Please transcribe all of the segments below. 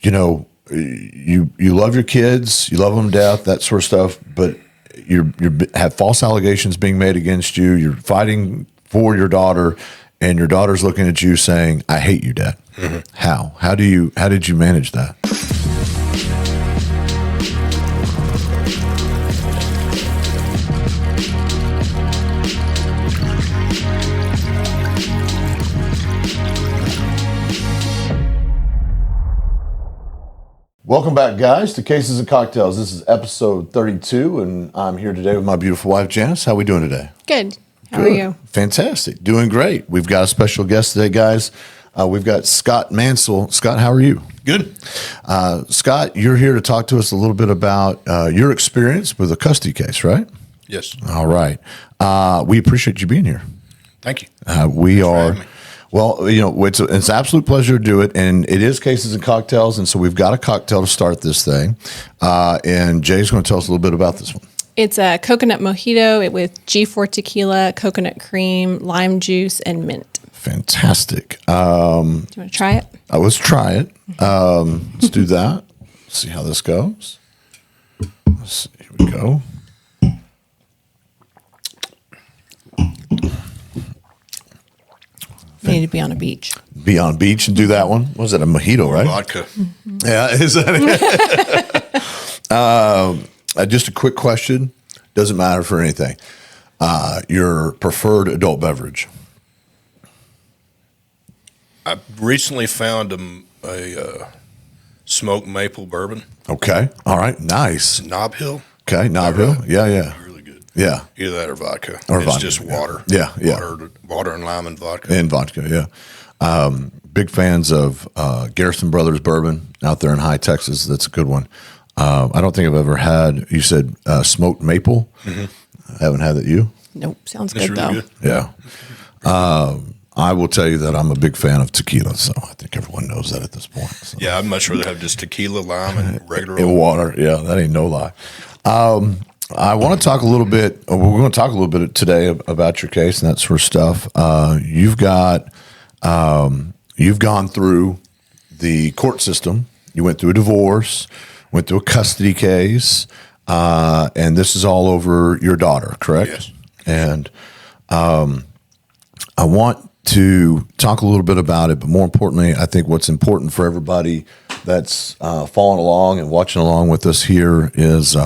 you love your kids, you love them to death, that sort of stuff, but you have false allegations being made against you. You're fighting for your daughter, and your daughter's looking at you saying, "I hate you, Dad." Mm-hmm. How did you manage that? Welcome back, guys, to Cases and Cocktails. This is episode 32, and I'm here today with my beautiful wife, Janice. How are we doing today? Good. How are you? Fantastic. Doing great. We've got a special guest today, guys. We've got Scott Mancill. Scott, how are you? Good. Scott, you're here to talk to us a little bit about your experience with a custody case, right? Yes. All right. We appreciate you being here. Thank you. We are... Well, it's an absolute pleasure to do it, and it is Cases and Cocktails, and so we've got a cocktail to start this thing, and Jay's going to tell us a little bit about this one. It's a coconut mojito with 𝒞𝒶𝓈𝒞𝓀 tequila, coconut cream, lime juice, and mint. Fantastic. Do you want to try it? Let's try it. Let's do that. See how this goes. Let's see. Here we go. You need to be on a beach. Be on a beach and do that one. What was it, a mojito, right? Vodka. Mm-hmm. Yeah, is that it? Just a quick question. Doesn't matter for anything. Your preferred adult beverage? I recently found a smoked maple bourbon. Okay. All right. Nice. Knob Hill. Okay. Knob Hill. Yeah. Really good. Yeah. Either that or vodka. Or it's vodka. just water. Yeah. Water and lime and vodka. And vodka, yeah. Big fans of Garrison Brothers bourbon out there in High Texas. That's a good one. I don't think I've ever had, you said smoked maple. Mm-hmm. I haven't had that, you? Nope. Sounds It's good, really though. good. Yeah. I will tell you that I'm a big fan of tequila, so I think everyone knows that at this point. So. Yeah, I'd much rather have just tequila, lime, and regular And water. Yeah, that ain't no lie. I want to talk a little bit. We're going to talk a little bit today about your case and that sort of stuff. You've gone through the court system. You went through a divorce, went through a custody case, and this is all over your daughter, correct? Yes. And I want to talk a little bit about it, but more importantly, I think what's important for everybody that's following along and watching along with us here is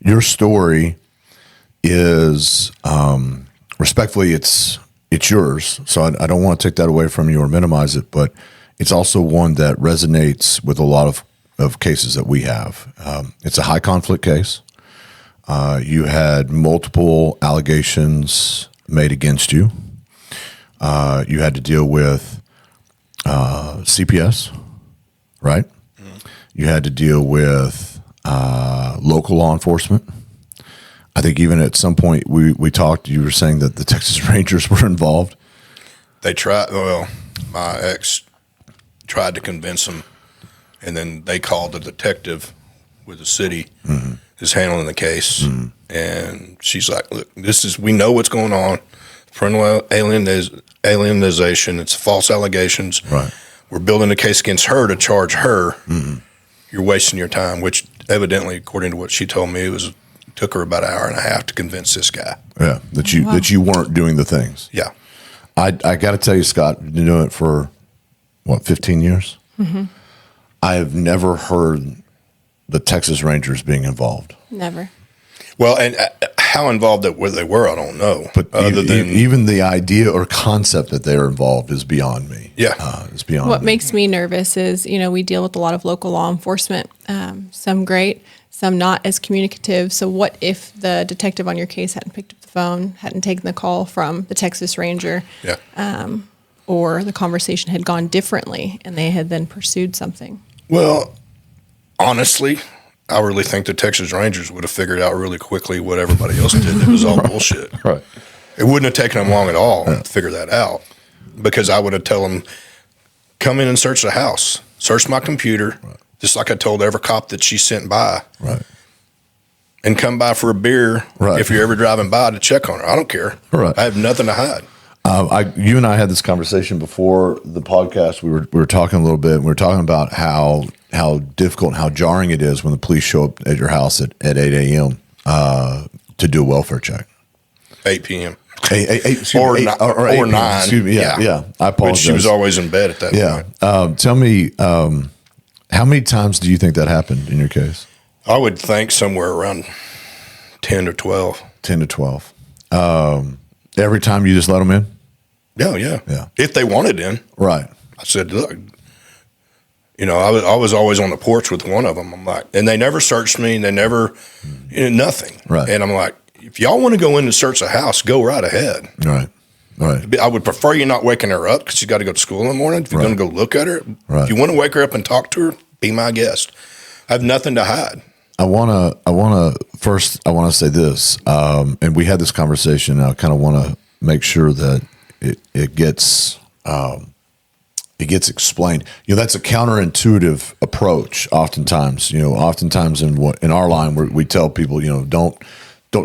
your story is respectfully, it's yours. So I don't want to take that away from you or minimize it, but it's also one that resonates with a lot of cases that we have. It's a high conflict case. You had multiple allegations made against you. You had to deal with CPS, right? Mm-hmm. You had to deal with local law enforcement. I think even at some point we talked, you were saying that the Texas Rangers were involved. They tried, well, my ex tried to convince them, and then they called the detective with the city mm-hmm. who's handling the case, mm-hmm. and she's like, look, we know what's going on. Parental alienation, it's false allegations. Right. We're building a case against her to charge her. Mm-hmm. You're wasting your time, which evidently, according to what she told me, it took her about an hour and a half to convince this guy. Yeah, that you weren't doing the things. Yeah. I got to tell you, Scott, you've been doing it for, 15 years? Mm-hmm. I have never heard the Texas Rangers being involved. Never. Well, and how involved they were, I don't know. But even the idea or concept that they're involved is beyond me. Yeah. It's beyond What me. makes me nervous is, we deal with a lot of local law enforcement, some great, some not as communicative. So what if the detective on your case hadn't picked up the phone, hadn't taken the call from the Texas Ranger, or the conversation had gone differently and they had then pursued something? Well, honestly, I really think the Texas Rangers would have figured out really quickly what everybody else did. It was all bullshit. Right. It wouldn't have taken them long at all to figure that out, because I would have told them, come in and search the house, search my computer, just like I told every cop that she sent by. Right. And come by for a beer if you're ever driving by to check on her. I don't care. Right. I have nothing to hide. You and I had this conversation before the podcast. We were talking a little bit. And we were talking about how how difficult and how jarring it is when the police show up at your house at 8 a.m. To do a welfare check. 8 p.m. Or 9. Excuse me. Yeah. I apologize. But she was always in bed at that point. Tell me, how many times do you think that happened in your case? I would think somewhere around 10 to 12. 10 to 12. Every time you just let them in? Yeah. If they wanted in. Right. I said, look, I was always on the porch with one of them. I'm like, and they never searched me. They never, nothing. Right. And I'm like, if y'all want to go in and search a house, go right ahead. Right. I would prefer you not waking her up because she's got to go to school in the morning. If you're going to go look at her, right. If you want to wake her up and talk to her, be my guest. I have nothing to hide. I want to say this, and we had this conversation. And I kind of want to make sure that it gets explained. That's a counterintuitive approach. Oftentimes, in our line, we tell people, don't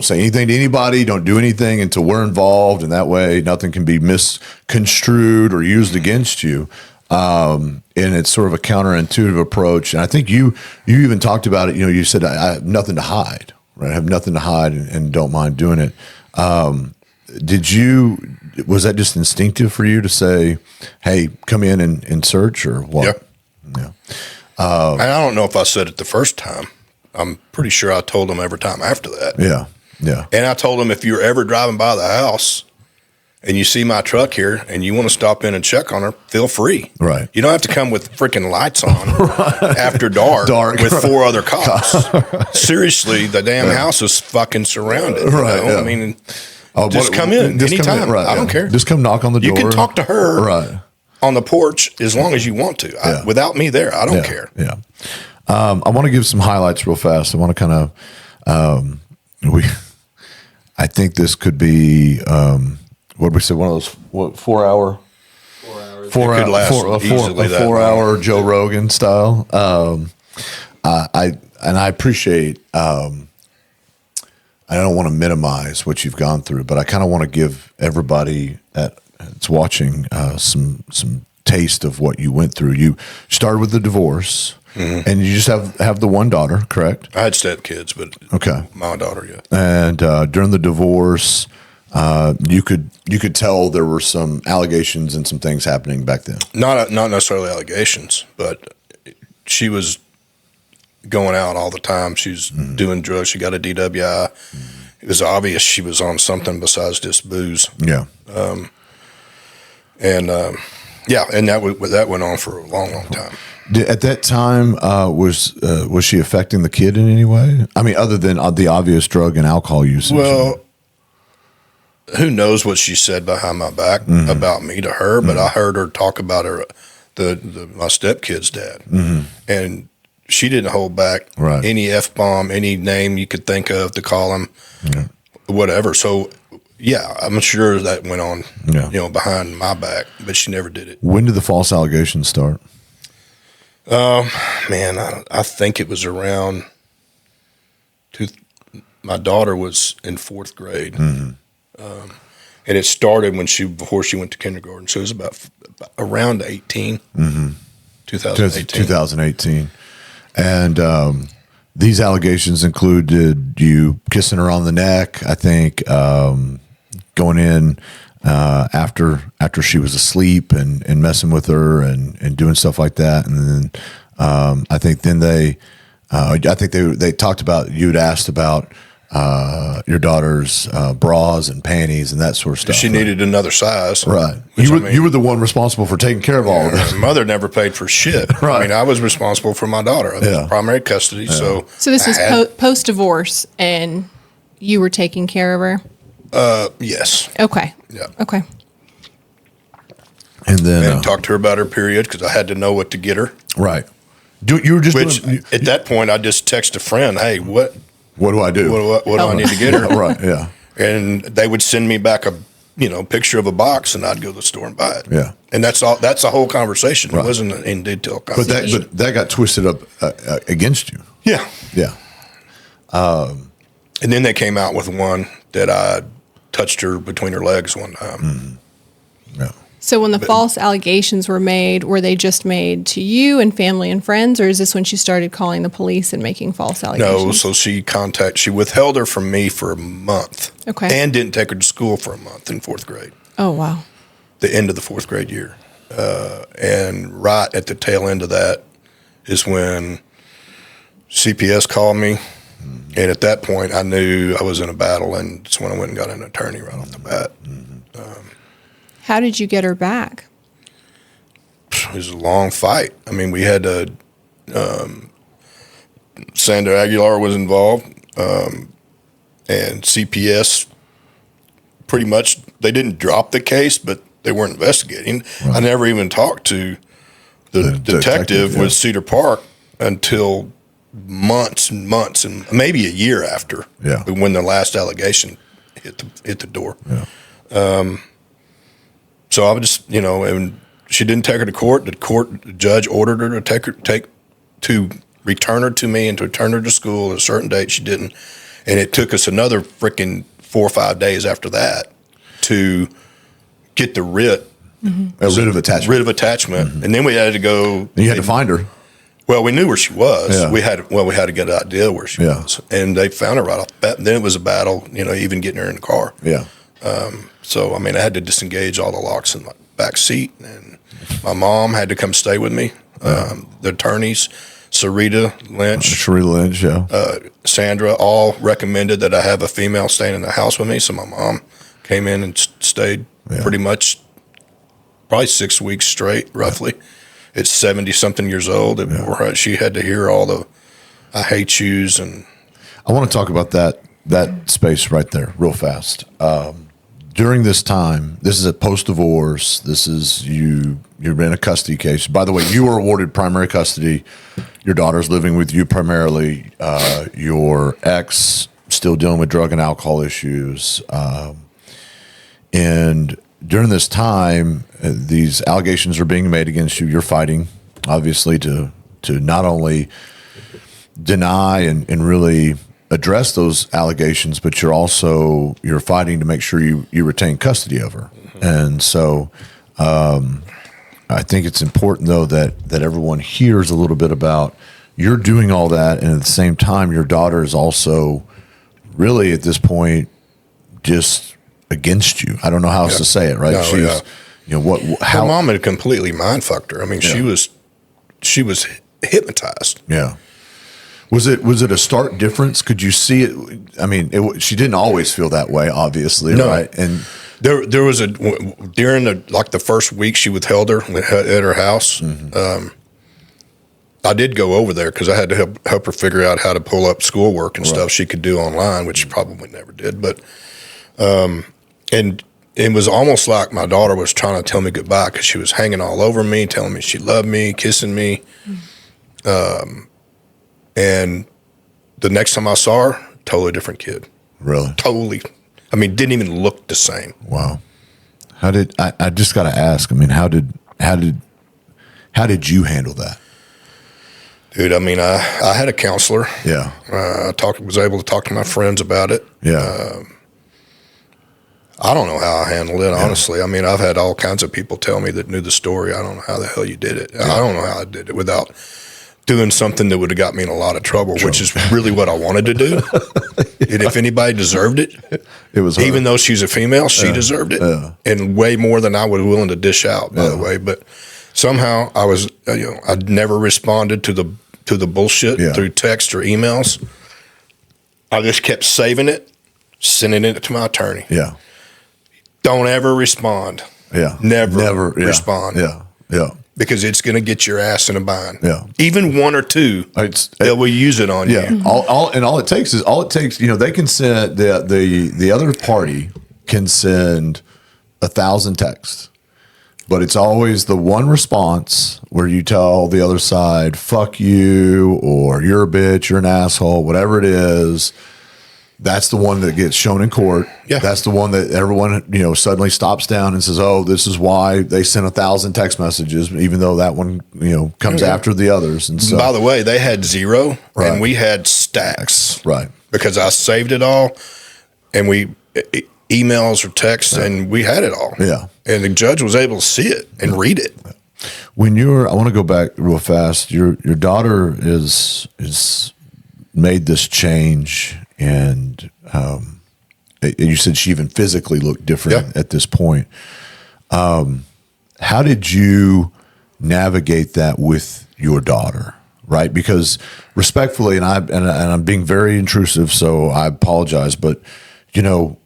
say anything to anybody, don't do anything until we're involved, and that way nothing can be misconstrued or used against you. And it's sort of a counterintuitive approach. And I think you even talked about it. You said, I have nothing to hide, right? I have nothing to hide and don't mind doing it. Was that just instinctive for you to say, hey, come in and search, or what? Yep. Yeah. And I don't know if I said it the first time. I'm pretty sure I told them every time after that. Yeah. And I told them, if you're ever driving by the house and you see my truck here and you want to stop in and check on her, feel free. Right. You don't have to come with freaking lights on after dark with 4 other cops. Seriously, the damn house is fucking surrounded. Right. Yeah. I mean, just come in anytime. Right, I don't care. Just come knock on the door. You can talk to her right. on the porch as long as you want to. Without me there, I don't care. Yeah. I want to give some highlights real fast. I want to kind of, I think this could be, what did we say? One of those 4 hour, 4 hour, could last easily that 4 hour long. Joe Rogan style. I appreciate, I don't want to minimize what you've gone through, but I kind of want to give everybody that's watching some taste of what you went through. You started with the divorce. Mm-hmm. And you just have the one daughter, correct? I had stepkids, but okay, my daughter, yeah. And during the divorce, you could tell there were some allegations and some things happening back then. Not necessarily allegations, but she was going out all the time. She was doing drugs. She got a DWI. It was obvious she was on something besides just booze. Yeah. And that went on for a long, long time. At that time, was she affecting the kid in any way? I mean, other than the obvious drug and alcohol usage? Well, who knows what she said behind my back about me to her, but I heard her talk about my stepkid's dad. And she didn't hold back any F-bomb, any name you could think of to call him, whatever. So, yeah, I'm sure that went on, behind my back, but she never did it. When did the false allegations start? Man, I think it was around my daughter was in 4th grade. And it started before she went to kindergarten. So it was about around 18, 2018. 2018. And these allegations included you kissing her on the neck, I think, going in after she was asleep and messing with her and doing stuff like that. And then I think they talked about, you'd asked about your daughter's bras and panties and that sort of stuff. She needed another size. Right. You were the one responsible for taking care of all of this. Her mother never paid for shit. Right. I mean, I was responsible for my daughter. I was primary custody. Yeah. So this is post-divorce and you were taking care of her? Yes. Okay. Yeah. Okay. And then talked to her about her period because I had to know what to get her. Right. You were just at that point, I just text a friend, "Hey, what do I do? What do I need to get her?" Right. Yeah. And they would send me back a picture of a box, and I'd go to the store and buy it. Yeah. And that's all. That's the whole conversation. Right. It wasn't in detail conversation. But that got twisted up against you. Yeah. Yeah. And then they came out with one that I touched her between her legs one time. Yeah. So when the false allegations were made, were they just made to you and family and friends, or is this when she started calling the police and making false allegations? No, so she withheld her from me for a month. Okay. And didn't take her to school for a month in 4th grade. Oh, wow. The end of the 4th grade year. And right at the tail end of that is when CPS called me. And at that point, I knew I was in a battle, and it's when I went and got an attorney right off the bat. How did you get her back? It was a long fight. I mean, we had to, Sandra Aguilar was involved, and CPS pretty much, they didn't drop the case, but they weren't investigating. Right. I never even talked to the detective with Cedar Park until months and months and maybe a year after when the last allegation hit the door. Yeah. So I would just, and she didn't take her to court. The judge ordered her to return her to me and to return her to school at a certain date. She didn't. And it took us another freaking 4 or 5 days after that to get the writ. Mm-hmm. A writ of attachment. Writ of attachment. Mm-hmm. And then we had to go. And you had to find her. Well, we knew where she was. Yeah. We had to get an idea where she was. And they found her right off the bat. And then it was a battle, even getting her in the car. Yeah. So, I mean, I had to disengage all the locks in my back seat. And my mom had to come stay with me. The attorneys, 𝒞𝓈𝓈 Lynch, yeah. Sandra, all recommended that I have a female staying in the house with me. So my mom came in and stayed pretty much probably 6 weeks straight, roughly. It's 70-something years old. She had to hear all the "I hate yous," and I want to talk about that space right there, real fast. During this time, this is a post-divorce. This is you're in a custody case. By the way, you were awarded primary custody. Your daughter's living with you primarily. Your ex still dealing with drug and alcohol issues, and during this time, these allegations are being made against you. You're fighting, obviously, to not only deny and really address those allegations, but you're fighting to make sure you retain custody of her. Mm-hmm. And so I think it's important, though, that everyone hears a little bit about you're doing all that, and at the same time, your daughter is also really at this point just against you. I don't know how else to say it, right? No, She's, how her mom had completely mind fucked her. I mean, she was hypnotized. Yeah. Was it a stark difference? Could you see it? I mean, she didn't always feel that way, obviously, right? And there was during the first week she withheld her at her house. Mm-hmm. I did go over there because I had to help her figure out how to pull up schoolwork and stuff she could do online, which she probably never did. But and it was almost like my daughter was trying to tell me goodbye because she was hanging all over me, telling me she loved me, kissing me. And the next time I saw her, totally different kid. Really? Totally. I mean, didn't even look the same. Wow. How did I just got to ask? I mean, how did you handle that? Dude, I mean, I had a counselor. Yeah. Was able to talk to my friends about it. Yeah. I don't know how I handled it, honestly. I mean, I've had all kinds of people tell me that knew the story. I don't know how the hell you did it. Yeah. I don't know how I did it without doing something that would have got me in a lot of trouble, which is really what I wanted to do. And if anybody deserved it, it was her. Even though she's a female, she deserved it, and way more than I was willing to dish out, by the way. But somehow I was, I never responded to the bullshit through text or emails. I just kept saving it, sending it to my attorney. Yeah. Don't ever respond. Yeah. Never respond. Yeah. Yeah. Because it's going to get your ass in a bind. Yeah. Even one or two, they will use it on you. All it takes, they can send the other party can send 1,000 texts, but it's always the one response where you tell the other side, fuck you, or you're a bitch, you're an asshole, whatever it is. That's the one that gets shown in court. Yeah. That's the one that everyone, suddenly stops down and says, oh, this is why they sent 1,000 text messages, even though that one, comes after the others. And so, by the way, they had 0 and we had stacks. Right. Because I saved it all and emails or texts, and we had it all. Yeah. And the judge was able to see it and read it. When I want to go back real fast. Your daughter is made this change, and you said she even physically looked different at this point. How did you navigate that with your daughter? Right, because respectfully, and I'm being very intrusive, so I apologize, but you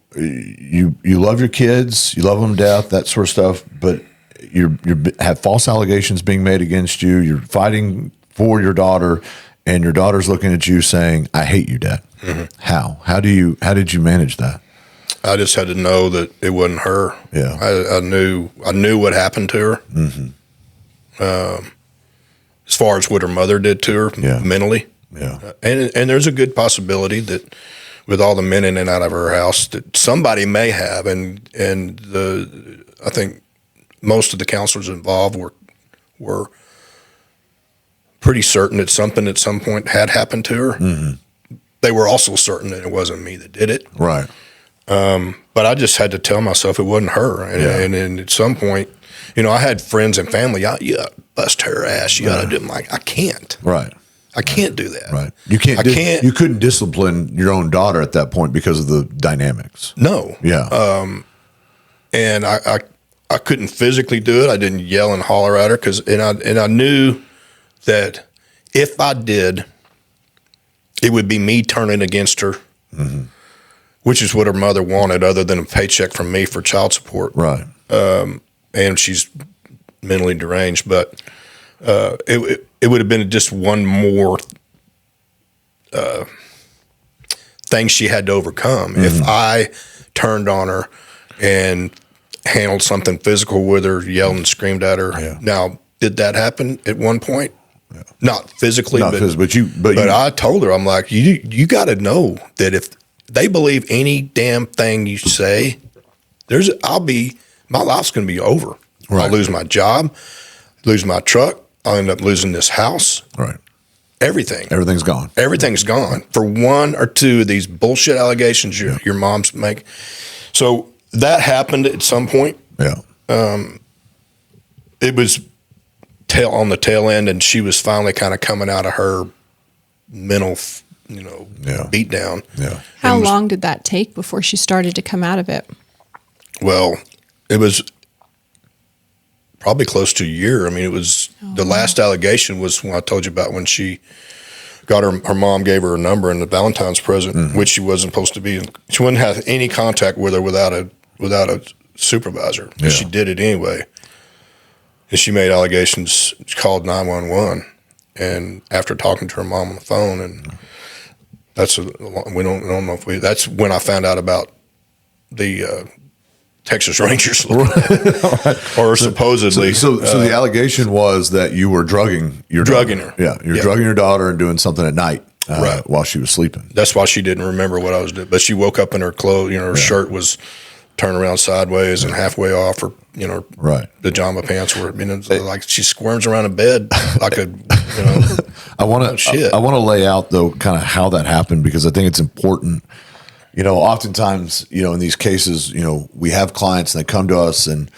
love your kids, you love them to death, that sort of stuff, but you have false allegations being made against you. You're fighting for your daughter, and your daughter's looking at you saying, "I hate you, Dad." Mm-hmm. How did you manage that? I just had to know that it wasn't her. Yeah, I knew what happened to her. Mm-hmm. As far as what her mother did to her mentally. Yeah. And there's a good possibility that with all the men in and out of her house that somebody may have, and I think most of the counselors involved were pretty certain that something at some point had happened to her. Mm-hmm. They were also certain that it wasn't me that did it. Right. But I just had to tell myself it wasn't her. And at some point, I had friends and family. You got to bust her ass. You got to do it. I can't. Right. I can't do that. Right. You can't. You couldn't discipline your own daughter at that point because of the dynamics. No. Yeah. And I couldn't physically do it. I didn't yell and holler at her and I knew that if I did, it would be me turning against her, mm-hmm. which is what her mother wanted, other than a paycheck from me for child support. Right. And she's mentally deranged, but it would have been just one more thing she had to overcome. Mm-hmm. If I turned on her and handled something physical with her, yelled and screamed at her. Yeah. Now, did that happen at one point? Yeah. Not physically, but I told her, I'm like, you got to know that if they believe any damn thing you say, my life's going to be over. Right. I'll lose my job, lose my truck. I'll end up losing this house. Right. Everything's gone. Everything's gone for one or two of these bullshit allegations your mom's make. So that happened at some point. Yeah. It was on the tail end, and she was finally kind of coming out of her mental, beat down. Yeah. How long did that take before she started to come out of it? Well, it was probably close to a year. I mean, it was the last allegation was when I told you about when she got her mom gave her a number in the Valentine's present, mm-hmm. which she wasn't supposed to be. She wouldn't have any contact with her without a supervisor. Yeah. She did it anyway. And she made allegations. She called 911, and after talking to her mom on the phone, and that's that's when I found out about the Texas Rangers, or supposedly. So the allegation was that you were drugging her. Yeah, you're drugging your daughter and doing something at night while she was sleeping. That's why she didn't remember what I was doing. But she woke up in her clothes. Her shirt was turned around sideways and halfway off, or the pajama pants were. Like she squirms around in bed like a. I want to lay out though kind of how that happened, because I think it's important. Oftentimes, in these cases, we have clients and they come to us and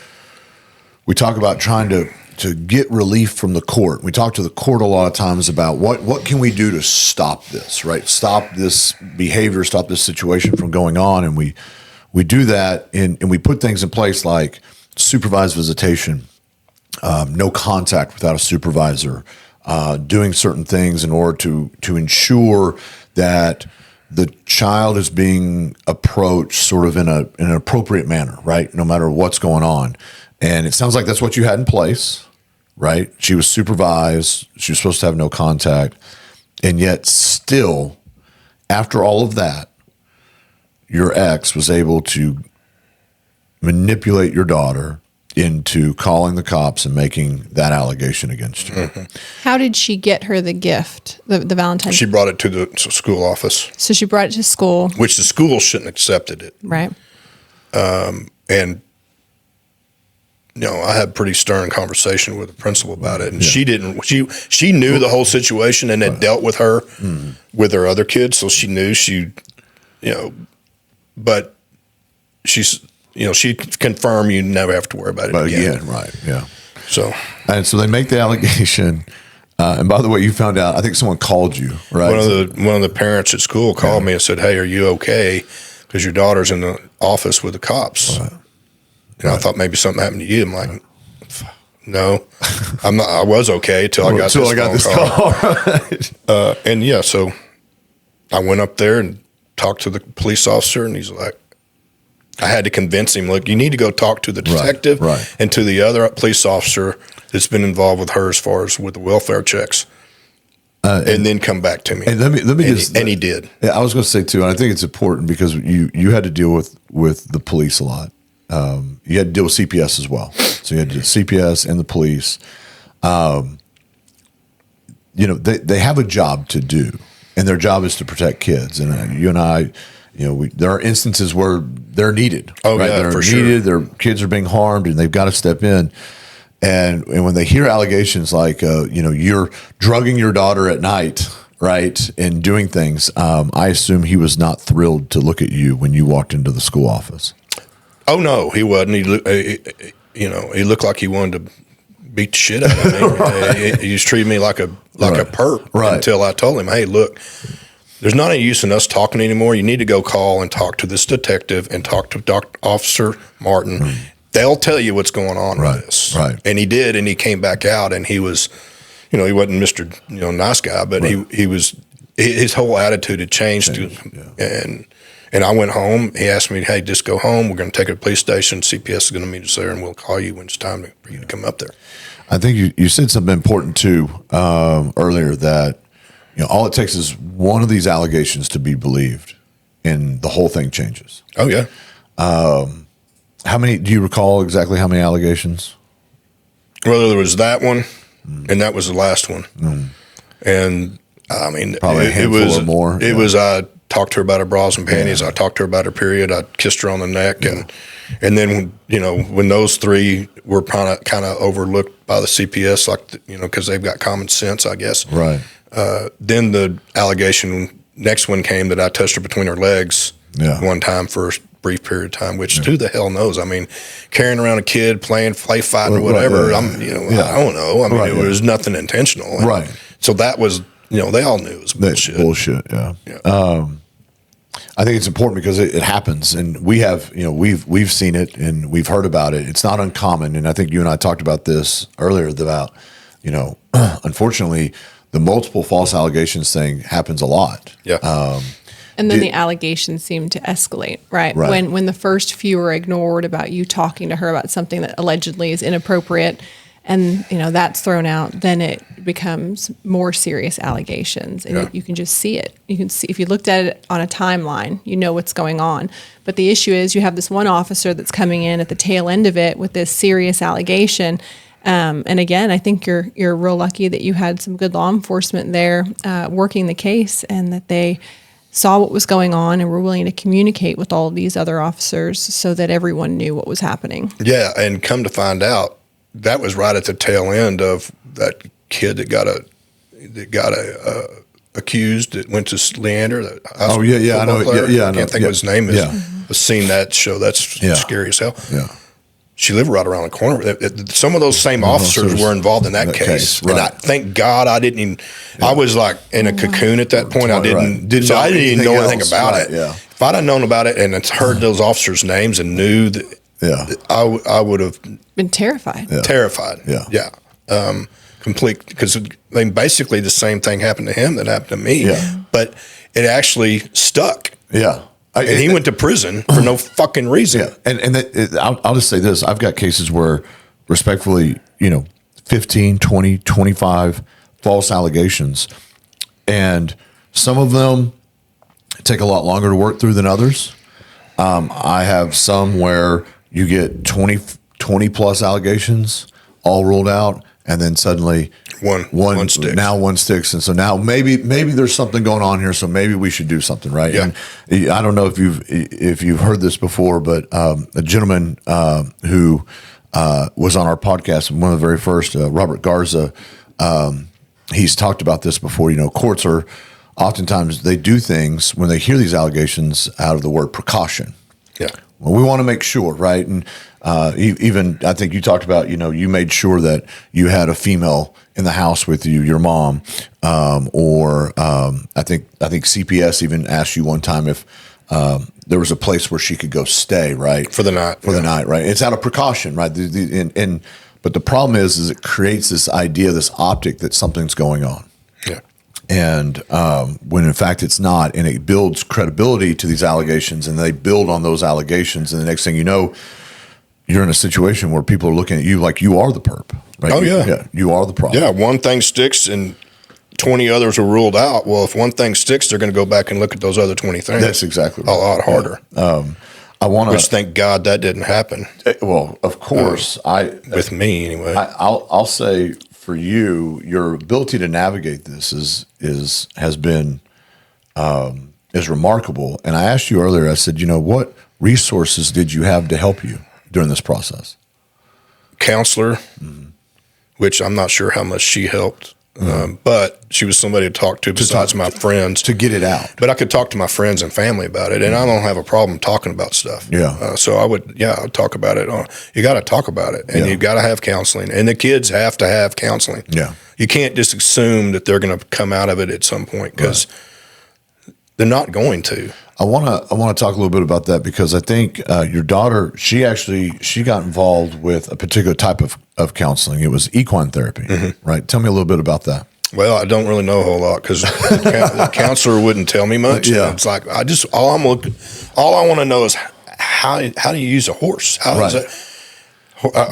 we talk about trying to get relief from the court. We talk to the court a lot of times about what can we do to stop this, right? Stop this behavior, stop this situation from going on. And we do that and we put things in place like supervised visitation, no contact without a supervisor, doing certain things in order to ensure that the child is being approached sort of in an appropriate manner, right? No matter what's going on. And it sounds like that's what you had in place, right? She was supervised. She was supposed to have no contact. And yet still, after all of that, your ex was able to manipulate your daughter into calling the cops and making that allegation against you. Mm-hmm. How did she get her the gift, the Valentine's? She brought it to the school office. So she brought it to school. Which the school shouldn't have accepted it. Right. And, I had a pretty stern conversation with the principal about it. And she didn't, she knew the whole situation and had dealt with her, with her other kids. So she knew but she's, she confirmed you never have to worry about it But again. again, right? Yeah. So They make the allegation. And by the way, you found out. I think someone called you, right? one of the parents at school called me and said, "Hey, are you okay? Because your daughter's in the office with the cops." Right. And I thought maybe something happened to you. I'm like, no, I'm not. I was okay till I got this call. Right. And yeah, so I went up there and talked to the police officer, and he's like, I had to convince him, look, you need to go talk to the detective right. and to the other police officer that's been involved with her as far as with the welfare checks, and then come back to me. And let me and he did. Yeah, I was going to say too, and I think it's important because you had to deal with the police a lot. You had to deal with CPS as well. So you had to do CPS and the police. They have a job to do, and their job is to protect kids. And you and I, there are instances where they're needed. Oh, right? yeah, They're for needed. sure. Their kids are being harmed, and they've got to step in. And when they hear allegations like, you're drugging your daughter at night, right, and doing things, I assume he was not thrilled to look at you when you walked into the school office. Oh no, he wasn't. He looked like he wanted to beat the shit out of me. Right. He just treated me like a perp until I told him, hey, look, there's not any use in us talking anymore. You need to go call and talk to this detective and talk to Officer Martin. They'll tell you what's going on with this. Right. And he did, and he came back out, and he was, he wasn't Mr. Nice guy, but he was, his whole attitude had changed. And I went home. He asked me, hey, just go home. We're going to take it to the police station. CPS is going to meet us there, and we'll call you when it's time for you to come up there. I think you said something important, too, earlier, that all it takes is one of these allegations to be believed, and the whole thing changes. Oh, yeah. How many, do you recall exactly how many allegations? Well, there was that one, and that was the last one. And, I mean, probably a handful or more. It was, I talked to her about her bras and panties. I talked to her about her period. I kissed her on the neck. And then, when those three were kind of overlooked by the CPS, because they've got common sense, I guess. Right. Then the next one came that I touched her between her legs one time for a brief period of time, which who the hell knows? I mean, carrying around a kid, play fighting or whatever. I don't know. I mean, it was nothing intentional. Right. So that was, they all knew it was bullshit. Bullshit. Yeah. I think it's important because it happens, and we have, we've seen it and we've heard about it. It's not uncommon, and I think you and I talked about this earlier about, unfortunately, the multiple false allegations thing happens a lot. Yeah. And then the allegations seem to escalate, right? When the first few are ignored about you talking to her about something that allegedly is inappropriate, and that's thrown out, then it becomes more serious allegations, and you can just see it. You can see, if you looked at it on a timeline, what's going on. But the issue is you have this one officer that's coming in at the tail end of it with this serious allegation. And again, I think you're real lucky that you had some good law enforcement there working the case, and that they saw what was going on and were willing to communicate with all of these other officers so that everyone knew what was happening. Yeah, and come to find out, that was right at the tail end of that kid that got accused that went to Leander. I know. I can't think of his name. I've seen that show. That's scary as hell. Yeah. She lived right around the corner. Some of those same officers were involved in that case. Right. And I thank God I didn't even, I was like in a cocoon at that point. I didn't even know anything about it. Yeah. If I'd have known about it and heard those officers' names and knew that, I would have been terrified. Terrified. Yeah. Complete, because basically the same thing happened to him that happened to me. Yeah. But it actually stuck. Yeah. And he went to prison for no fucking reason. Yeah. And I'll just say this. I've got cases where, respectfully, 15, 20, 25 false allegations. And some of them take a lot longer to work through than others. I have some where you get 20 plus allegations all ruled out, and then suddenly one sticks. Now one sticks, and so now maybe there's something going on here, so maybe we should do something, right? Yeah. And I don't know if you've heard this before, but a gentleman who was on our podcast, one of the very first, Robert Garza, he's talked about this before. Courts are oftentimes, they do things when they hear these allegations out of the word precaution. Yeah. Well, we want to make sure, right? And even I think you talked about, you made sure that you had a female in the house with you, your mom, or I think CPS even asked you one time if there was a place where she could go stay, right? For the night. For the night, right? It's out of precaution, right? But the problem is it creates this idea, this optic that something's going on. Yeah. And when in fact it's not, and it builds credibility to these allegations, and they build on those allegations, and the next thing you know, you're in a situation where people are looking at you like you are the perp, right? Oh, yeah. You are the problem. Yeah, one thing sticks and 20 others are ruled out. Well, if one thing sticks, they're going to go back and look at those other 20 things. That's exactly right. A lot harder. I want to. Which, thank God, that didn't happen. Well, of course, with me anyway. I'll say for you, your ability to navigate this has been is remarkable. And I asked you earlier. I said, what resources did you have to help you during this process? Counselor, which I'm not sure how much she helped. But she was somebody to talk to besides my friends. To get it out. But I could talk to my friends and family about it, and I don't have a problem talking about stuff. Yeah. So I'd talk about it. You got to talk about it, and you got to have counseling, and the kids have to have counseling. Yeah. You can't just assume that they're going to come out of it at some point, because they're not going to. I want to talk a little bit about that, because I think your daughter, she got involved with a particular type of counseling. It was equine therapy, right? Tell me a little bit about that. Well, I don't really know a whole lot, because the counselor wouldn't tell me much. Yeah. It's like all I want to know is how do you use a horse? How does it?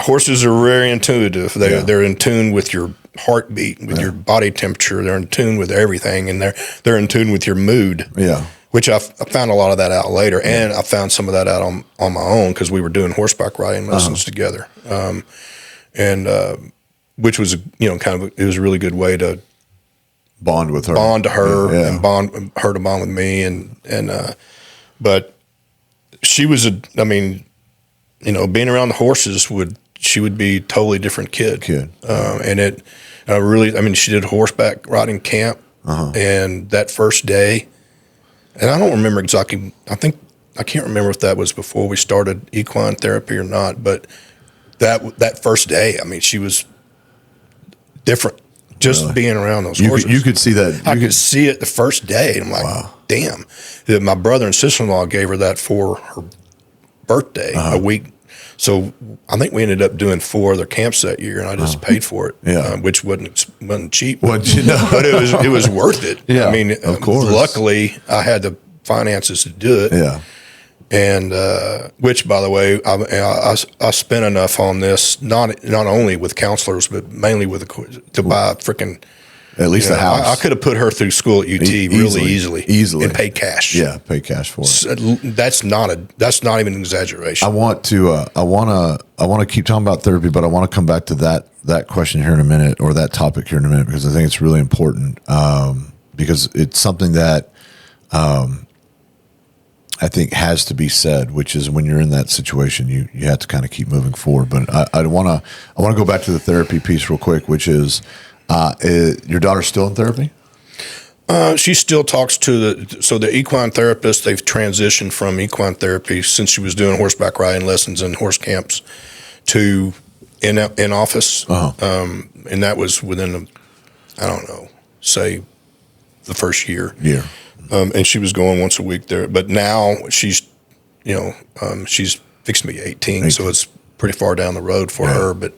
Horses are very intuitive. They're in tune with your heartbeat, with your body temperature. They're in tune with everything, and they're in tune with your mood. Yeah. Which I found a lot of that out later, and I found some of that out on my own, because we were doing horseback riding lessons together, and which was it was a really good way to bond with her, and bond her to bond with me, and but she was being around the horses she would be a totally different kid, and she did horseback riding camp, and that first day. And I don't remember exactly. I can't remember if that was before we started equine therapy or not. But that first day, she was different. Just being around those horses, you could see that. I could see it the first day. I'm like, wow. Damn. My brother and sister-in-law gave her that for her birthday, a week. So I think we ended up doing 4 other camps that year, and I just paid for it, which wasn't cheap. But it was worth it. Yeah, of course. Luckily, I had the finances to do it. Yeah, and which, by the way, I spent enough on this, not only with counselors, but mainly to buy a freaking. At least the house. I could have put her through school at UT really easily, and pay cash. Yeah, pay cash for it. That's not even an exaggeration. I want to keep talking about therapy, but I want to come back to that question here in a minute, or that topic here in a minute, because I think it's really important, because it's something that I think has to be said, which is when you're in that situation, you have to kind of keep moving forward. But I want to go back to the therapy piece real quick, which is. Your daughter's still in therapy? She still talks to the equine therapist. They've transitioned from equine therapy since she was doing horseback riding lessons and horse camps to in office. And that was within say the first year. Yeah. And she was going once a week there, but now she's fixing to be 18, so it's pretty far down the road for her, but.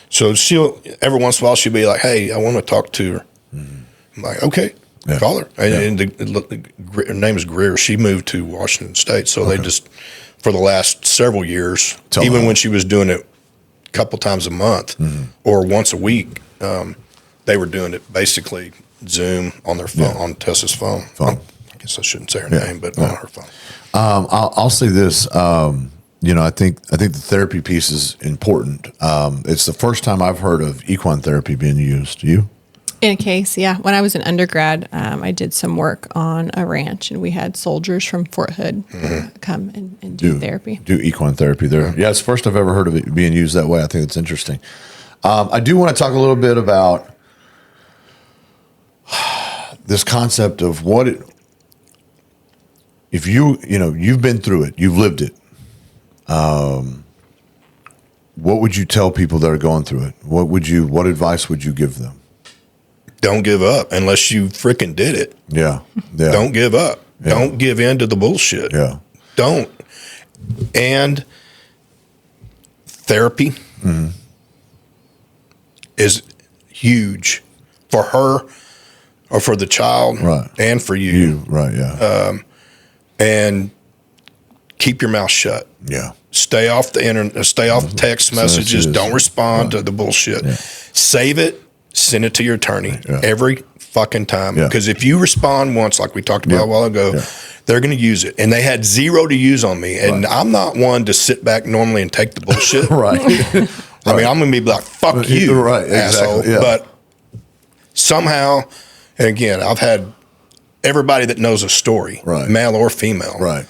So she'll every once in a while she'll be like, "Hey, I want to talk to her." I'm like, "Okay, call her." And her name is Greer. She moved to Washington State, so they just for the last several years, when she was doing it a couple times a month or once a week, they were doing it basically Zoom on their phone, on Tessa's phone. I guess I shouldn't say her name, but on her phone. I'll say this. I think the therapy piece is important. It's the first time I've heard of equine therapy being used. You? In a case, yeah. When I was an undergrad, I did some work on a ranch, and we had soldiers from Fort Hood come and do therapy. Do equine therapy there. Yeah, it's the first I've ever heard of it being used that way. I think it's interesting. I do want to talk a little bit about this concept of if you've been through it, you've lived it. What would you tell people that are going through it? What advice would you give them? Don't give up unless you freaking did it. Yeah. Yeah. Don't give up. Yeah. Don't give in to the bullshit. Yeah. Don't. And therapy is huge for her or for the child, Right. and for you. Right. Yeah. And keep your mouth shut. Yeah. Stay off the internet. Stay off text messages. Don't respond to the bullshit. Yeah. Save it. Send it to your attorney Yeah. every fucking time. Yeah. Because if you respond once, like we talked about a while ago, they're going to use it. And they had zero to use on me. And I'm not one to sit back normally and take the bullshit. Right. I mean, I'm going to be like, fuck you, Right, asshole. exactly, yeah. But somehow, and again, I've had everybody that knows a story, Right. male or female, Right.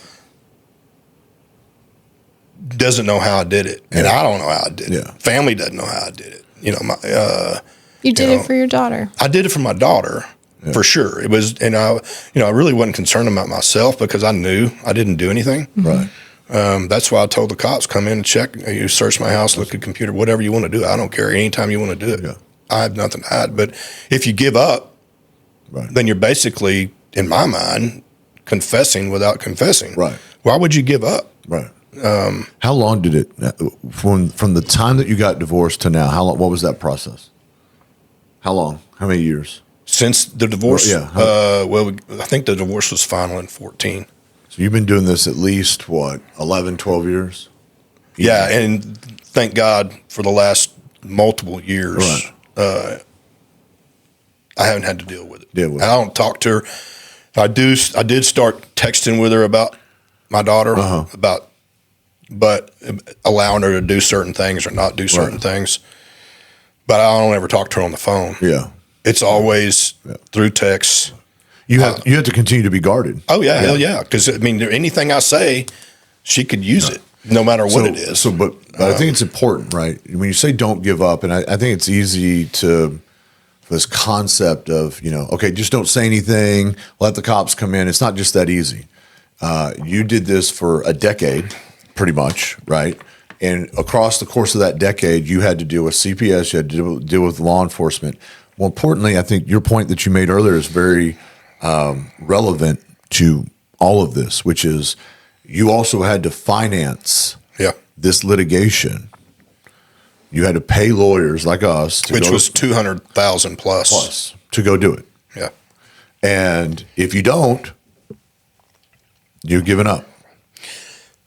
doesn't know how I did it. And I don't know how I did Yeah. it. Family doesn't know how I did it. You know, You did know, it for your daughter. I did it for my daughter. For sure. It was, and I really wasn't concerned about myself because I knew I didn't do anything. Right. That's why I told the cops, come in and check. You search my house, look at the computer, whatever you want to do. I don't care. Anytime you want to do it. Yeah. I have nothing to hide. But if you give up, Right. then you're basically, in my mind, confessing without confessing. Right. Why would you give up? Right. How long did it from the time that you got divorced to now? How long? What was that process? How long? How many years? Since the divorce? Yeah. I think the divorce was final in 14. So you've been doing this at least, what, 11, 12 years? Yeah, and thank God for the last multiple years, Right. I haven't had to deal with it. Deal with I don't talk to her. I did start texting with her about my daughter, but allowing her to do certain things or not do certain things. But I don't ever talk to her on the phone. Yeah. It's always through text. You have to continue to be guarded. Oh yeah, hell yeah. Because I mean, anything I say, she could use it, no matter what it is. But I think it's important, right? When you say don't give up, and I think it's easy to, this concept of, okay, just don't say anything, let the cops come in. It's not just that easy. You did this for a decade, pretty much, right? And across the course of that decade, you had to deal with CPS, you had to deal with law enforcement. More importantly, I think your point that you made earlier is very relevant to all of this, which is you also had to finance this litigation. You had to pay lawyers like us, which was $200,000 plus to go do it. Yeah, and if you don't, you're giving up.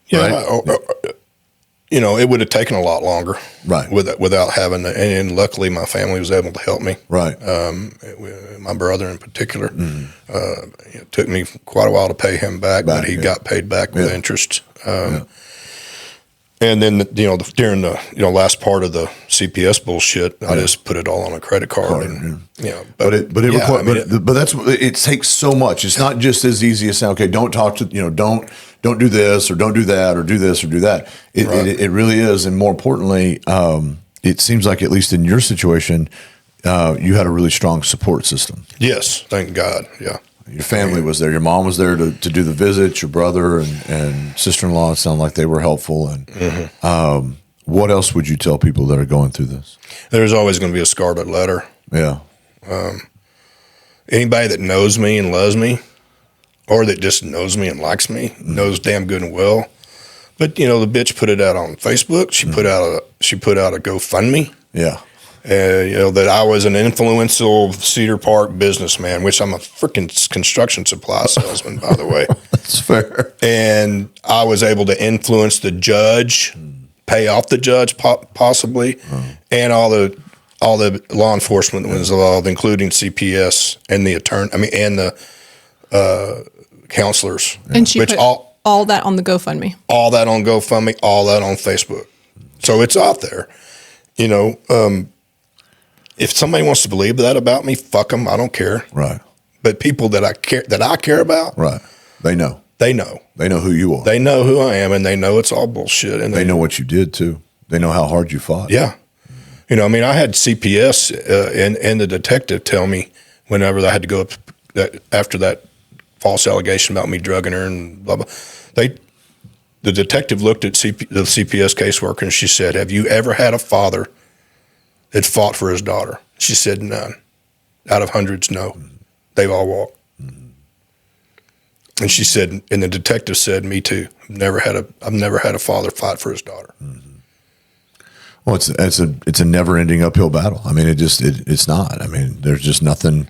Yeah, right? It would have taken a lot longer, right? Without having, and luckily my family was able to help me, right? My brother in particular, it took me quite a while to pay him back, but he got paid back with interest. And then during the last part of the CPS bullshit, I just put it all on a credit card, but it takes so much. It's not just as easy as saying, okay, don't talk to don't do this or don't do that or do this or do that. It really is, and more importantly, it seems like at least in your situation, you had a really strong support system. Yes, thank God. Yeah. Your family was there. Your mom was there to do the visits. Your brother and sister-in-law sound like they were helpful. And what else would you tell people that are going through this? There's always going to be a scarlet letter. Yeah. Anybody that knows me and loves me, or that just knows me and likes me, knows damn good and well. But the bitch put it out on Facebook. She put out a GoFundMe. Yeah. That I was an influential Cedar Park businessman, which I'm a freaking construction supply salesman, by the way. That's fair. And I was able to influence the judge, pay off the judge possibly, and all the law enforcement that was involved, including CPS and the attorney. And the counselors. And she put all that on the GoFundMe. All that on GoFundMe. All that on Facebook. So it's out there. If somebody wants to believe that about me, fuck them. I don't care. Right. But people that I care about, right? They know. They know. They know who you are. They know who I am, and they know it's all bullshit. And they know what you did too. They know how hard you fought. Yeah. I had CPS and the detective tell me whenever I had to go up after that false allegation about me drugging her and blah blah. the detective looked at the CPS caseworker and she said, "Have you ever had a father that fought for his daughter?" She said, "None. Out of hundreds, no. They've all walked." And she said, and the detective said, "Me too. I've never had a father fight for his daughter." Well, it's a never ending uphill battle. I mean, it's not. I mean, there's just nothing.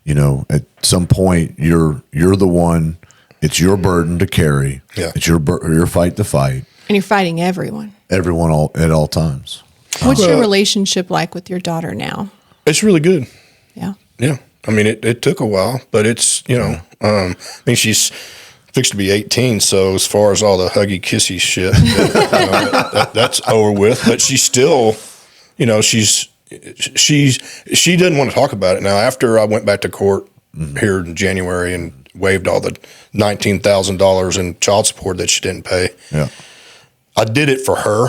At some point, you're the one. It's your burden to carry. Yeah. It's your fight to fight. And you're fighting everyone. Everyone at all times. What's your relationship like with your daughter now? It's really good. Yeah. Yeah. I mean, it took a while, but it's, I mean, she's fixed to be 18. So as far as all the huggy kissy shit, that's over with, but she's still, she doesn't want to talk about it. Now, after I went back to court here in January and waived all the $19,000 in child support that she didn't pay. Yeah. I did it for her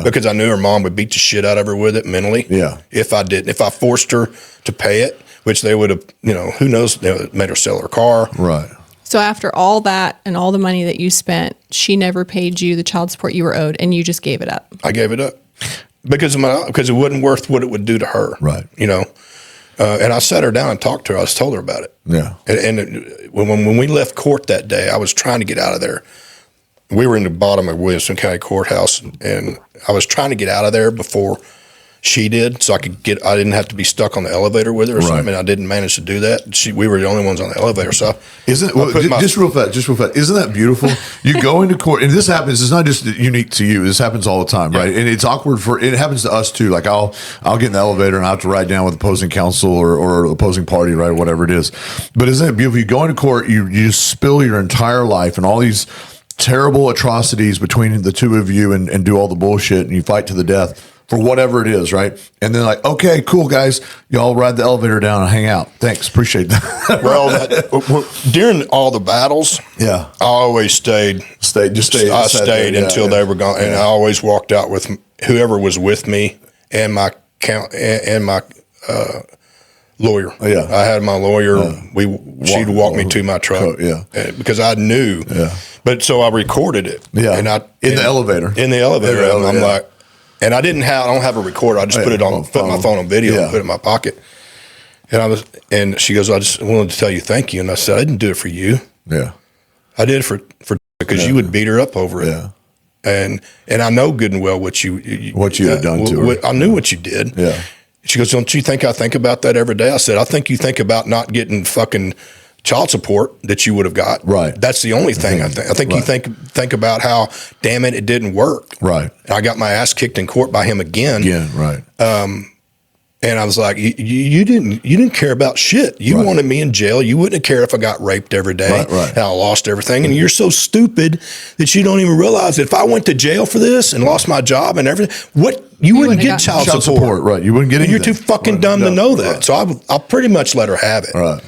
because I knew her mom would beat the shit out of her with it mentally. Yeah. If I forced her to pay it, which they would have, who knows, they made her sell her car. Right. So after all that and all the money that you spent, she never paid you the child support you were owed, and you just gave it up. I gave it up because it wasn't worth what it would do to her. Right. And I sat her down and talked to her. I told her about it. Yeah. And when we left court that day, I was trying to get out of there. We were in the bottom of Williamson County Courthouse, and I was trying to get out of there before she did, so I didn't have to be stuck on the elevator with her or something. I didn't manage to do that. We were the only ones on the elevator. So just real fast, isn't that beautiful? You go into court, and this happens. It's not just unique to you. This happens all the time, right? And it's awkward it happens to us too. Like I'll get in the elevator and I have to ride down with opposing counsel or opposing party, right? Whatever it is. But isn't it beautiful? You go into court, you just spill your entire life and all these terrible atrocities between the two of you and do all the bullshit, and you fight to the death for whatever it is, right? And then like, okay, cool, guys, y'all ride the elevator down and hang out. Thanks, appreciate that. Well, during all the battles, I always stayed. I stayed until they were gone, and I always walked out with whoever was with me and my lawyer. Yeah, I had my lawyer. She'd walk me to my truck. Because I knew. Yeah, but so I recorded it. Yeah, and in the elevator. I'm like. And I don't have a recorder. I just put my phone on video and put it in my pocket. And she goes, "I just wanted to tell you thank you." And I said, "I didn't do it for you. Yeah, I did it for because you would beat her up over it. Yeah, and I know good and well what you had done to her. I knew what you did. Yeah." She goes, "Don't you think I think about that every day?" I said, "I think you think about not getting fucking child support that you would have got. Right. That's the only thing I think. I think you think about how, damn it didn't work. Right. And I got my ass kicked in court by him again. Yeah. Right. And I was like, you didn't care about shit. You wanted me in jail. You wouldn't have cared if I got raped every day and I lost everything. And you're so stupid that you don't even realize that if I went to jail for this and lost my job and everything, you wouldn't get child support. Right. You wouldn't get anything. You're too fucking dumb to know that. Right. So I pretty much let her have it. Right.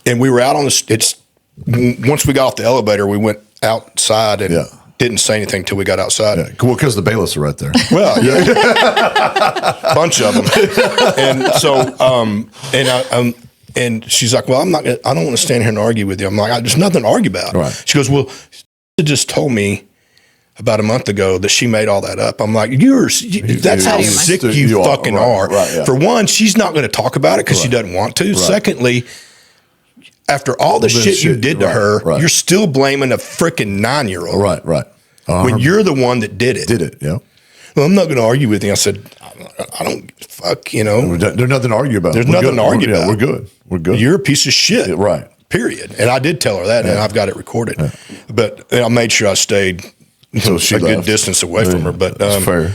And we were out on once we got off the elevator, we went outside and didn't say anything till we got outside. Yeah. Well, because the bailiffs are right there. Well, bunch of them. And so, and she's like, "Well, I don't want to stand here and argue with you." I'm like, "There's nothing to argue about." Right. She goes, "Well, she just told me about a month ago that she made all that up." I'm like, that's how sick you fucking are. Right, yeah. For one, she's not going to talk about it because she doesn't want to. Right. Secondly, after all the shit you did to her, you're still blaming a freaking 9-year-old. Right, right. When you're the one that did it. Yeah. Well, I'm not going to argue with you. I said, I don't fuck, There's nothing to argue about. There's nothing to argue about. We're good. We're good. You're a piece of shit. Yeah, right. Period. And I did tell her that, and I've got it recorded. Yeah. But I made sure I stayed good distance away from her. But that's fair.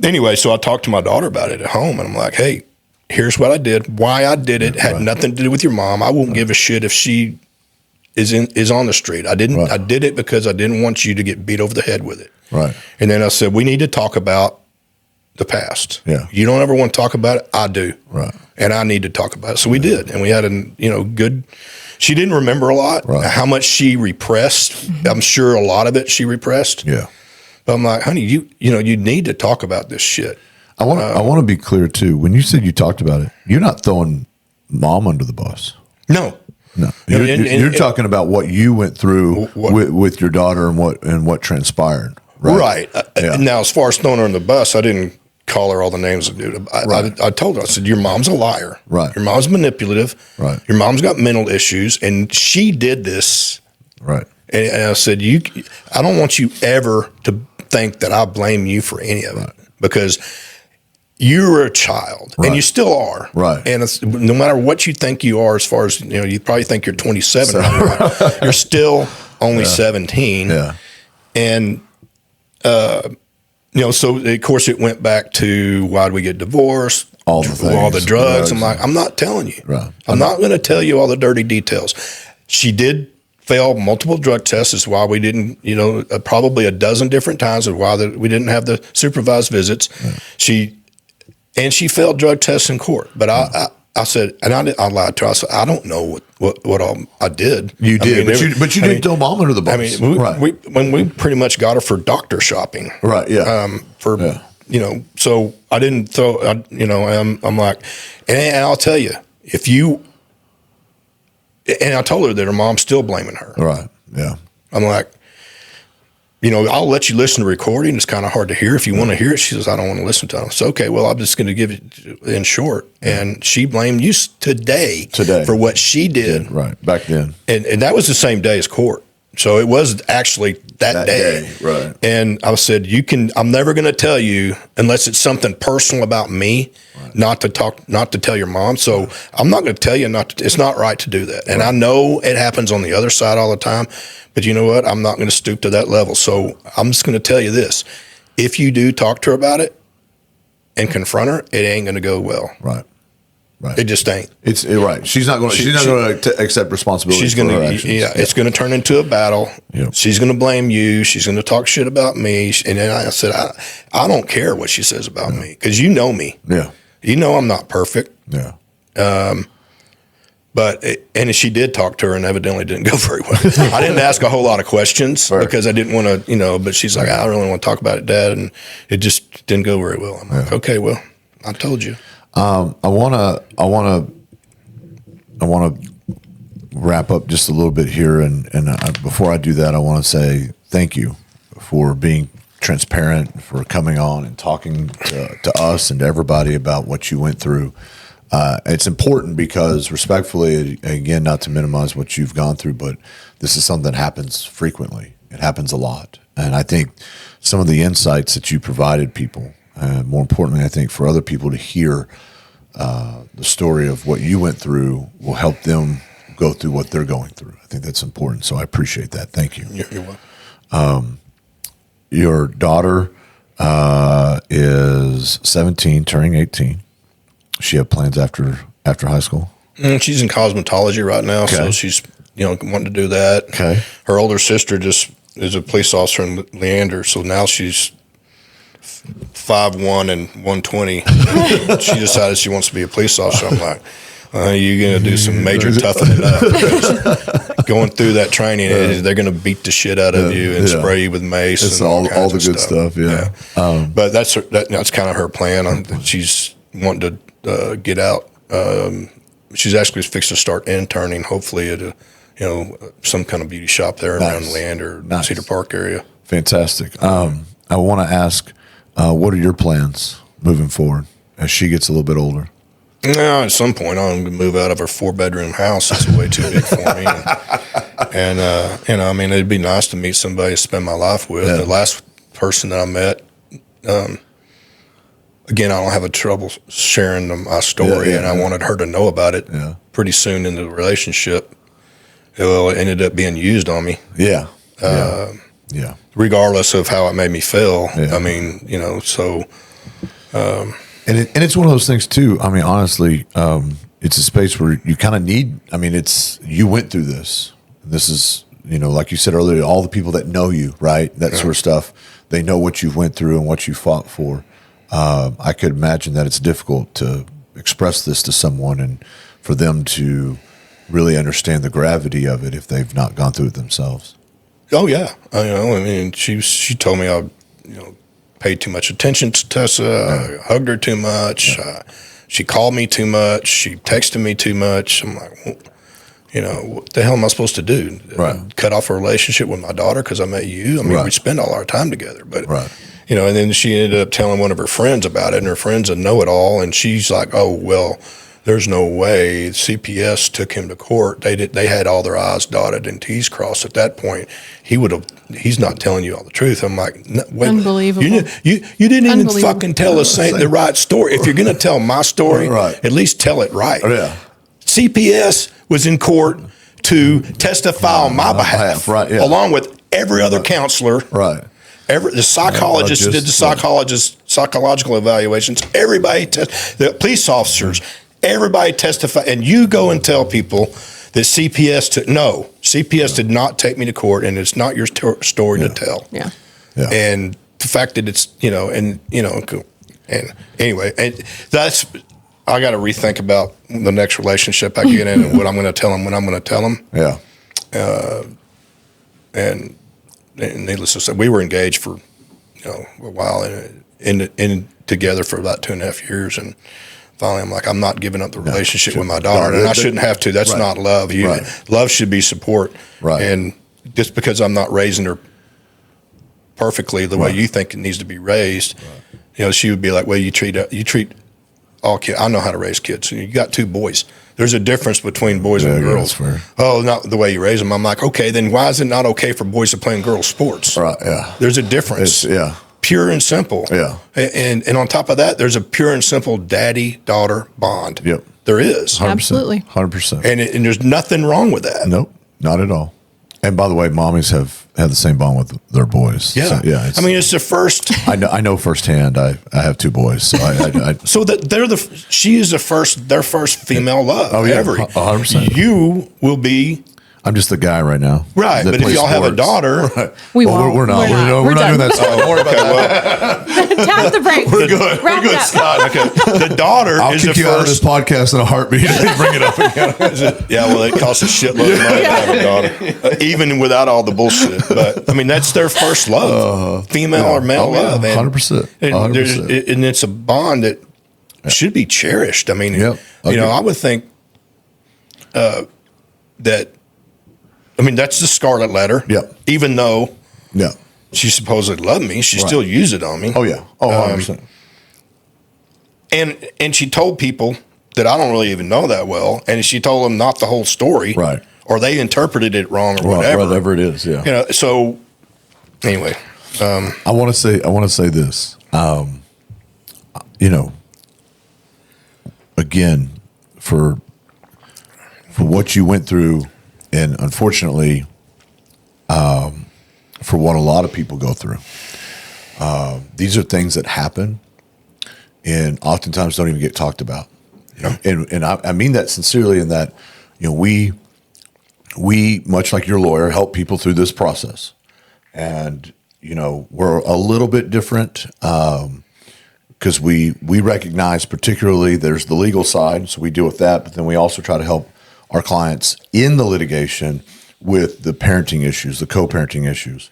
Anyway, so I talked to my daughter about it at home, and I'm like, "Hey, here's what I did. Why I did it had nothing to do with your mom. I won't give a shit if she is on the street. I didn't. I did it because I didn't want you to get beat over the head with it." Right. And then I said, "We need to talk about the past. Yeah. You don't ever want to talk about it. I do. Right. And I need to talk about it." So we did, and we had a good. She didn't remember a lot. Right. How much she repressed. I'm sure a lot of it she repressed. Yeah. But I'm like, honey, you need to talk about this shit. I want to be clear too. When you said you talked about it, you're not throwing mom under the bus. No. No, you're talking about what you went through with your daughter and what transpired, right? Right. Now, as far as throwing her on the bus, I didn't call her all the names. I told her, I said, your mom's a liar. Right. Your mom's manipulative. Right. Your mom's got mental issues, and she did this. Right. And I said, I don't want you ever to think that I blame you for any of it, because you were a child, and you still are. Right. And no matter what you think you are, as far as, you probably think you're 27. You're still only 17. Yeah. And, so of course it went back to, why did we get divorced? All the things. All the drugs. I'm like, I'm not telling you. Right. I'm not going to tell you all the dirty details. She did fail multiple drug tests, is why we didn't, probably a dozen different times of why we didn't have the supervised visits. Right. She failed drug tests in court. But I said, and I lied to her. I said, I don't know what all I did. You did, but you didn't throw mom under the bus. When we pretty much got her for doctor shopping. Right. Yeah. So I didn't throw. I'm like, and I'll tell you, if you. And I told her that her mom's still blaming her. Right. Yeah. I'm like, I'll let you listen to the recording. It's kind of hard to hear. If you want to hear it, she says, I don't want to listen to it. I said, okay, well, I'm just going to give it in short. And she blamed you today for what she did. Right. Back then. And that was the same day as court. So it was actually that day. Right. And I said, I'm never going to tell you unless it's something personal about me, not to tell your mom. So I'm not going to tell you it's not right to do that. And I know it happens on the other side all the time, but you know what? I'm not going to stoop to that level. So I'm just going to tell you this. If you do talk to her about it and confront her, it ain't going to go well. Right. Right. It just ain't. It's right. She's not going to accept responsibility. She's going to. Yeah, it's going to turn into a battle. Yep. She's going to blame you. She's going to talk shit about me. And then I said, I don't care what she says about me, because you know me. Yeah. I'm not perfect. Yeah. And she did talk to her, and evidently didn't go very well. I didn't ask a whole lot of questions because I didn't want to, but she's like, I don't really want to talk about it, Dad, and it just didn't go very well. I'm like, okay, well, I told you. I want to wrap up just a little bit here, and before I do that, I want to say thank you for being transparent, for coming on and talking to us and to everybody about what you went through. It's important because, respectfully, again, not to minimize what you've gone through, but this is something that happens frequently. It happens a lot, and I think some of the insights that you provided people. More importantly, I think for other people to hear the story of what you went through will help them go through what they're going through. I think that's important. So I appreciate that. Thank you. You're welcome. Your daughter is 17, turning 18. She have plans after high school? She's in cosmetology right now, so she's wanting to do that. Okay. Her older sister just is a police officer in Leander, so now she's 5'1" and 120. She decided she wants to be a police officer. I'm like, you're going to do some major toughening up. Going through that training, they're going to beat the shit out of you and spray you with mace. It's and all the good stuff. Yeah. But that's kind of her plan. She's wanting to get out. She's actually fixed to start interning, hopefully at some kind of beauty shop there around Leander, Cedar Park area. Fantastic. I want to ask, what are your plans moving forward as she gets a little bit older? At some point, I'm going to move out of her 4-bedroom house. It's way too big for me. And it'd be nice to meet somebody to spend my life with. Yeah. The last person that I met, again, I don't have a trouble sharing my story, and I wanted her to know about it pretty soon in the relationship. Well, it ended up being used on me. Yeah. Regardless of how it made me feel. Yeah. I mean, so. And it's one of those things too. I mean, honestly, it's a space where you kind of need. I mean, you went through this. This is like you said earlier, all the people that know you, right? That sort of stuff. They know what you went through and what you fought for. I could imagine that it's difficult to express this to someone and for them to really understand the gravity of it if they've not gone through it themselves. Oh yeah, she told me I, paid too much attention to Tessa. I hugged her too much. She called me too much. She texted me too much. I'm like, what the hell am I supposed to do? Right. Cut off a relationship with my daughter because I met you? I mean, we spend all our time together. But, and then she ended up telling one of her friends about it, and her friend's a know-it-all, and she's like, oh, well, there's no way. CPS took him to court. They had all their I's dotted and T's crossed. At that point, he's not telling you all the truth. I'm like, no, wait, unbelievable. You didn't even fucking tell us the right story. If you're going to tell my story, at least tell it right. Yeah. CPS was in court to testify on my behalf, along with every other counselor. Right. The psychologist did the psychological evaluations. Everybody, the police officers, everybody testified. And you go and tell people that CPS did not take me to court, and it's not your story to tell. Yeah. And the fact that it's, and anyway, that's, I got to rethink about the next relationship I get in and what I'm going to tell them when I'm going to tell them. Yeah. And needless to say, we were engaged for, a while in together for about 2.5 years. And finally, I'm like, I'm not giving up the relationship with my daughter. And I shouldn't have to. That's not love. Love should be support. Right. And just because I'm not raising her perfectly the way you think it needs to be raised, she would be like, well, you treat all kids. I know how to raise kids. You got 2 boys. There's a difference between boys and girls. Oh, not the way you raise them. I'm like, okay, then why is it not okay for boys to play in girls' sports? Right. Yeah. There's a difference. Pure and simple. Yeah. And on top of that, there's a pure and simple daddy-daughter bond. Yep. There is. 100%, Absolutely. 100%. And there's nothing wrong with that. Nope. Not at all. And by the way, mommies have had the same bond with their boys. Yeah. So, it's the first. I know firsthand. I have 2 boys, so I so that she is their first female love ever. 100%. You will be. I'm just the guy right now. Right, but if y'all have a daughter, we won't. We're not doing that. Don't worry about that. Tap the brakes. We're good. Wrap We're good, it up. Scott. Okay. The daughter I'll is kick the you out of this first. podcast in a heartbeat. Bring it up again. Yeah, well, it costs a shitload of money to have a daughter, even without all the bullshit. But I mean, that's their first love, female or male love. 100%. And it's a bond that should be cherished. I mean, I would think that. I mean, that's the scarlet letter. Yep. Even though she supposedly loved me, she still used it on me. Oh, yeah. Oh, 100%. And she told people that I don't really even know that well, and she told them not the whole story. Right. Or they interpreted it wrong or whatever. Whatever it is, yeah. So anyway. I want to say this. Again, for what you went through, and unfortunately, for what a lot of people go through, these are things that happen, and oftentimes don't even get talked about. Yeah. And I mean that sincerely. In that, we much like your lawyer help people through this process, and we're a little bit different because we recognize, particularly, there's the legal side, so we deal with that, but then we also try to help our clients in the litigation with the parenting issues, the co-parenting issues.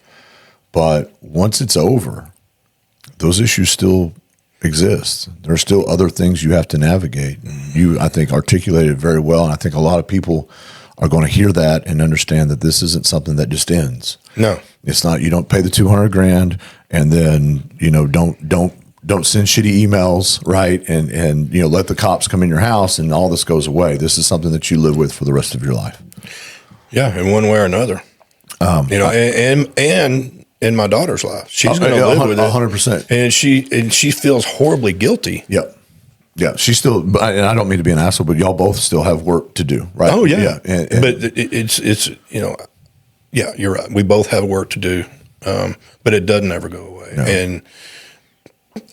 But once it's over, those issues still exist. There are still other things you have to navigate. You, I think, articulated it very well, and I think a lot of people are going to hear that and understand that this isn't something that just ends. No, it's not. You don't pay the $200,000 and then don't send shitty emails, right? And let the cops come in your house and all this goes away. This is something that you live with for the rest of your life. Yeah, in one way or another. And in my daughter's life, she's going to live with it 100%. And she feels horribly guilty. Yep. Yeah, she's still, and I don't mean to be an asshole, but y'all both still have work to do, right? Oh yeah. And but it's yeah, you're right. We both have work to do, but it doesn't ever go away. No. And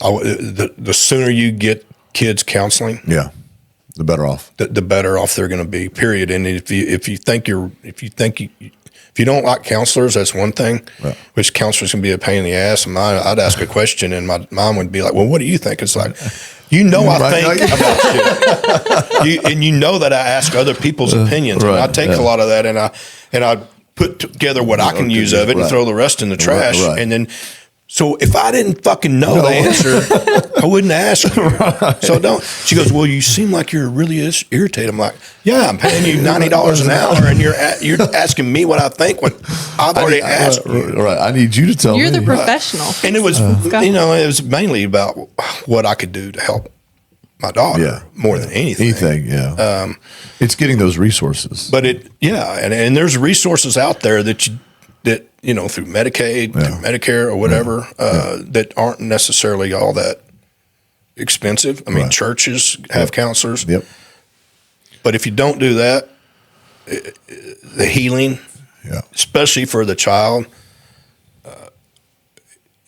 the sooner you get kids counseling, the better off. The better off they're going to be. Period. And if you don't like counselors, that's one thing. Right. Which counselors can be a pain in the ass. And I'd ask a question, and my mom would be like, "Well, what do you think?" It's like, I think about shit, and that I ask other people's opinions, and I take a lot of that, and I put together what I can use of it, and throw the rest in the trash, and then So if I didn't fucking know the answer, I wouldn't ask you. So don't. She goes, well, you seem like you're really irritated. I'm like, yeah, I'm paying you $90 an hour, and you're asking me what I think when I've already asked you. Right. I need you to tell me. You're the professional. And it was, it was mainly about what I could do to help my daughter more than anything. Yeah. It's getting those resources. But and there's resources out there that through Medicaid, through Medicare, or whatever, that aren't necessarily all that expensive. I mean, churches have counselors. Yep. But if you don't do that, the healing, especially for the child,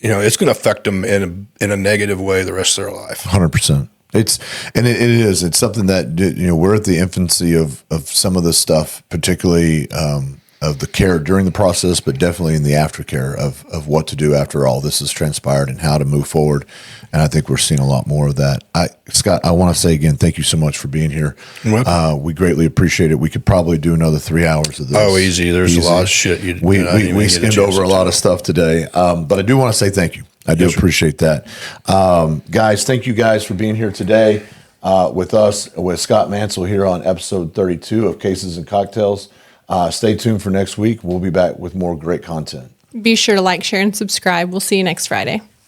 it's going to affect them in a negative way the rest of their life. 100%. It is. It's something that we're at the infancy of some of this stuff, particularly of the care during the process, but definitely in the aftercare of what to do after all this has transpired and how to move forward. And I think we're seeing a lot more of that. Scott, I want to say again, thank you so much for being here. We greatly appreciate it. We could probably do another 3 hours of this. Oh, easy. There's a lot of shit. We skimmed over a lot of stuff today, but I do want to say thank you. I do appreciate that. Guys, thank you guys for being here today with us, with Scott Mancill here on episode 32 of Cases and Cocktails. Stay tuned for next week. We'll be back with more great content. Be sure to like, share, and subscribe. We'll see you next Friday.